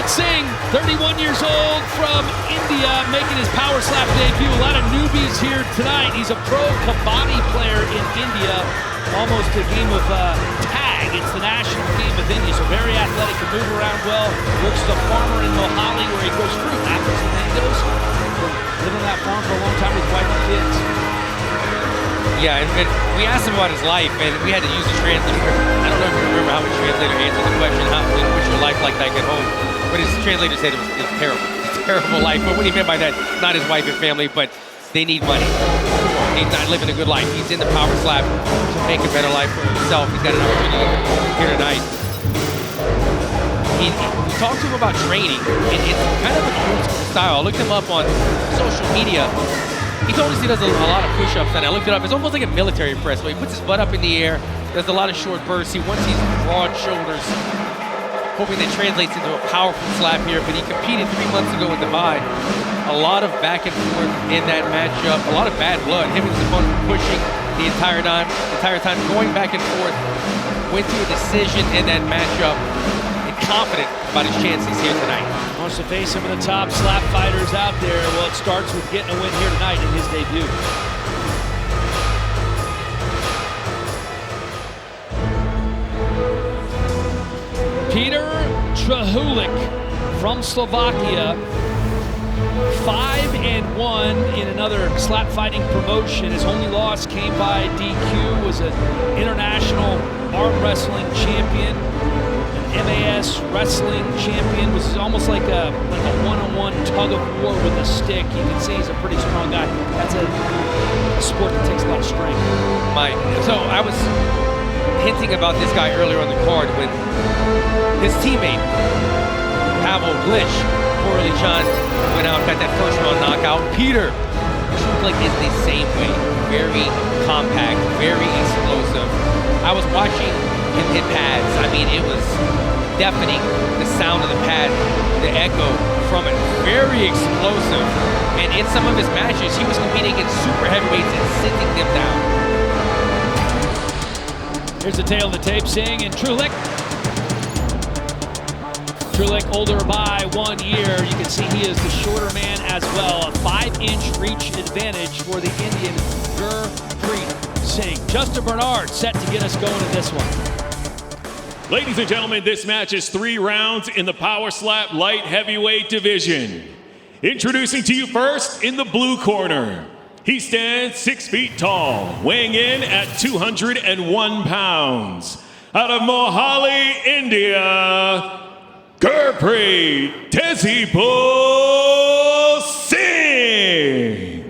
Gurpreet Singh, 31 years old from India, making his power slap debut. A lot of newbies here tonight. He's a pro kabaddi player in India. Almost a game of tag. It's the national game of India. So very athletic, can move around well. Works as a farmer in Mohali where he grows fruit, apples, and mangoes. Living on that farm for a long time with his wife and kids. Yeah, and we asked him about his life, and we had to use a translator. I don't know if you remember how his translator answered the question, what's your life like back at home? But his translator said it was terrible. It's a terrible life. But what he meant by that, not his wife and family, but they need money. He's not living a good life. He's in the power slap to make a better life for himself. He's got an opportunity here tonight. We talked to him about training, and it's kind of an old school style. I looked him up on social media. He told us he does a lot of push-ups, and I looked it up. It's almost like a military press, where he puts his butt up in the air, does a lot of short bursts. He wants these broad shoulders, hoping that translates into a powerful slap here. But he competed 3 months ago in Dubai. A lot of back and forth in that matchup, a lot of bad blood. Him and his opponent pushing the entire time, going back and forth. Went to a decision in that matchup, and confident about his chances here tonight. Wants to face some of the top slap fighters out there. Well, it starts with getting a win here tonight in his debut. Peter Trulik from Slovakia, 5-1 in another slap fighting promotion. His only loss came by DQ, was an international arm wrestling champion. MAS wrestling champion, was almost like a one-on-one tug of war with a stick. You can see he's a pretty strong guy. That's a sport that takes a lot of strength. So I was hinting about this guy earlier on the card when his teammate, Pavel Glitch, poorly John, went out, got that first round knockout. Peter Trulik is the same way. Very compact, very explosive. I was watching him hit pads. I mean, it was deafening, the sound of the pad, the echo from it. Very explosive. And in some of his matches, he was competing against super heavyweights and sitting them down. Here's the tail of the tape, Singh and Trulik. Trulik older by 1 year. You can see he is the shorter man as well. A 5-inch reach advantage for the Indian Gurpreet Singh. Justin Bernard set to get us going in this one. Ladies and gentlemen, this match is 3 rounds in the power slap light heavyweight division. Introducing to you first in the blue corner. He stands 6 feet tall, weighing in at 201 pounds. Out of Mohali, India, Gurpreet Singh.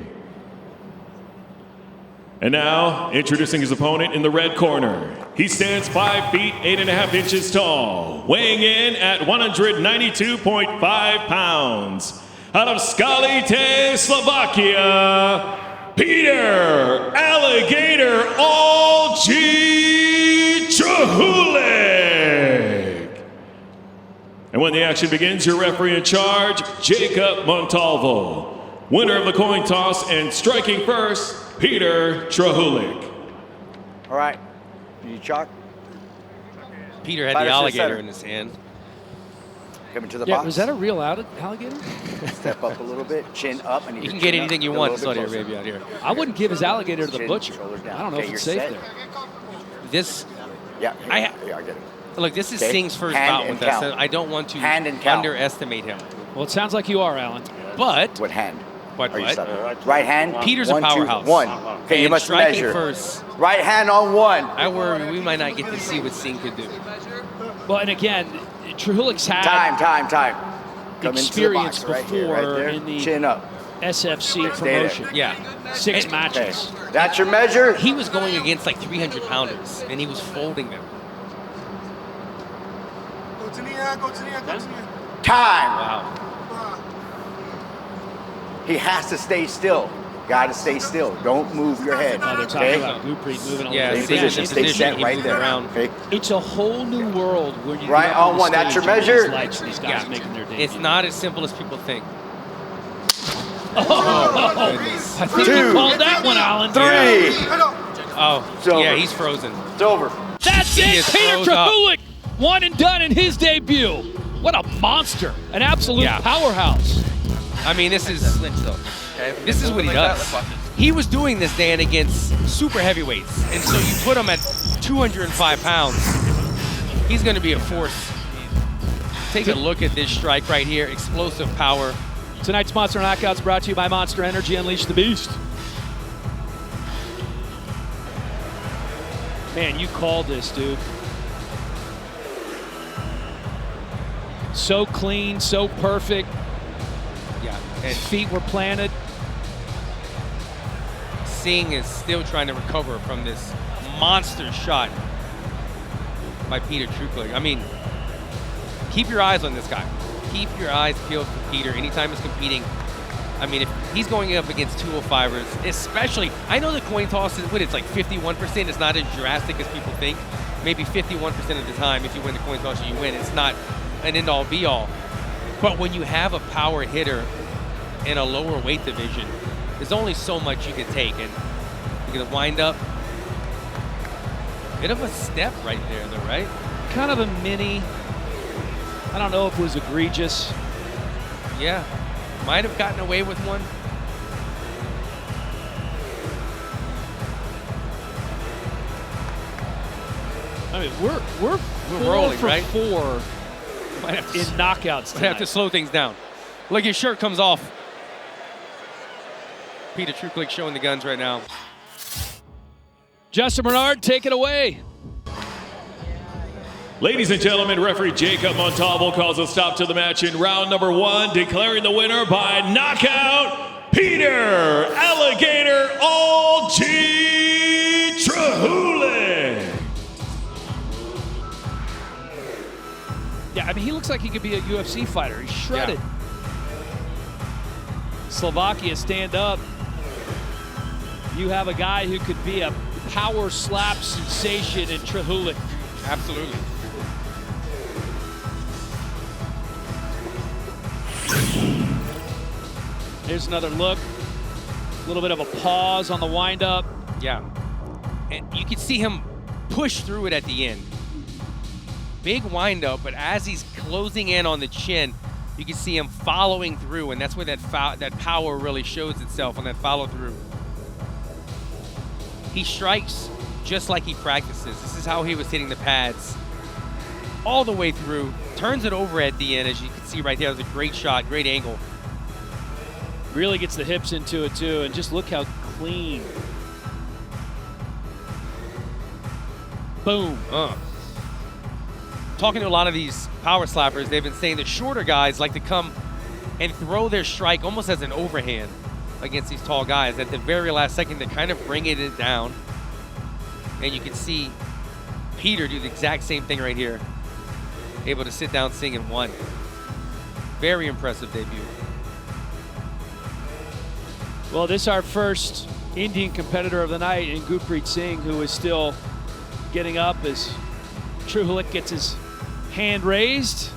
And now, introducing his opponent in the red corner. He stands 5 feet 8.5 inches tall, weighing in at 192.5 pounds. Out of Skalite, Slovakia, Peter Alligator Trulik. And when the action begins, your referee in charge, Jacob Montalvo. Winner of the coin toss and striking first, Peter Trulik. All right, you chalk. Peter had the alligator in his hand. Coming to the box. Was that a real alligator? Step up a little bit, chin up. And you can get anything you want in Saudi Arabia out here. I wouldn't give his alligator to the butcher. I don't know if it's safe there. This, yeah, I get it. Look, this is Singh's first bout with us. I don't want to underestimate him. Well, it sounds like you are, Alan. But what hand? What? Right hand. Peter's a powerhouse. 1. Okay, you must measure. First. Right hand on 1. I worry we might not get to see what Singh could do. Well, and again, Trulik's had time. Experience box, before in the chin up. SFC promotion. Yeah. 6 matches. Okay. That's your measure? He was going against like 300-pounders, and he was folding them. Time. Wow. He has to stay still. Got to stay still. Don't move your head. They're talking about Gurpreet moving on. Yeah, stay set right there. Okay. It's a whole new world where you right on 1. That's your measure. These guys making their debut. It's not as simple as people think. I think you called that one, Alan. 3. Yeah, he's frozen. It's over. That's it. Peter Trulik, 1 and done in his debut. What a monster. An absolute powerhouse. I mean, this is what he does. He was doing this, Dan, against super heavyweights. And so you put him at 205 pounds, he's going to be a force. Take a look at this strike right here. Explosive power. Tonight's Monster Knockouts brought to you by Monster Energy. Unleash the Beast. Man, you called this, dude. So clean, so perfect. Yeah. And feet were planted. Singh is still trying to recover from this monster shot by Peter Truchlik. I mean, keep your eyes on this guy. Keep your eyes peeled for Peter anytime he's competing. I mean, if he's going up against 205ers, especially, I know the coin toss is, it's like 51%. It's not as drastic as people think. Maybe 51% of the time, if you win the coin toss, you win. It's not an end-all, be-all. But when you have a power hitter in a lower weight division, there's only so much you can take. And you're going to wind up. Bit of a step right there, though, right? Kind of a mini. I don't know if it was egregious. Yeah. Might have gotten away with one. I mean, we're rolling, for right? 4 Might have to, in knockouts tonight. Might have to slow things down. Look, his shirt comes off. Peter Truchlik showing the guns right now. Justin Bernard, take it away. Ladies and gentlemen, referee Jacob Montalvo calls a stop to the match in round number 1, declaring the winner by knockout, Peter Alligator All-G Trulik. Yeah, I mean, he looks like he could be a UFC fighter. He's shredded. Yeah. Slovakia, stand up. You have a guy who could be a power slap sensation in Trulik. Absolutely. Here's another look. A little bit of a pause on the windup. Yeah. And you can see him push through it at the end. Big windup, but as he's closing in on the chin, you can see him following through, and that's where that power really shows itself on that follow through. He strikes just like he practices. This is how he was hitting the pads all the way through. Turns it over at the end, as you can see right there. That was a great shot, great angle. Really gets the hips into it too, and just look how clean. Boom. Talking to a lot of these power slappers, they've been saying the shorter guys like to come and throw their strike almost as an overhand against these tall guys at the very last second to kind of bring it down. And you can see Peter do the exact same thing right here. Able to sit down Singh in 1. Very impressive debut. Well, this is our first Indian competitor of the night in Gurpreet Singh, who is still getting up as Trulik gets his hand raised.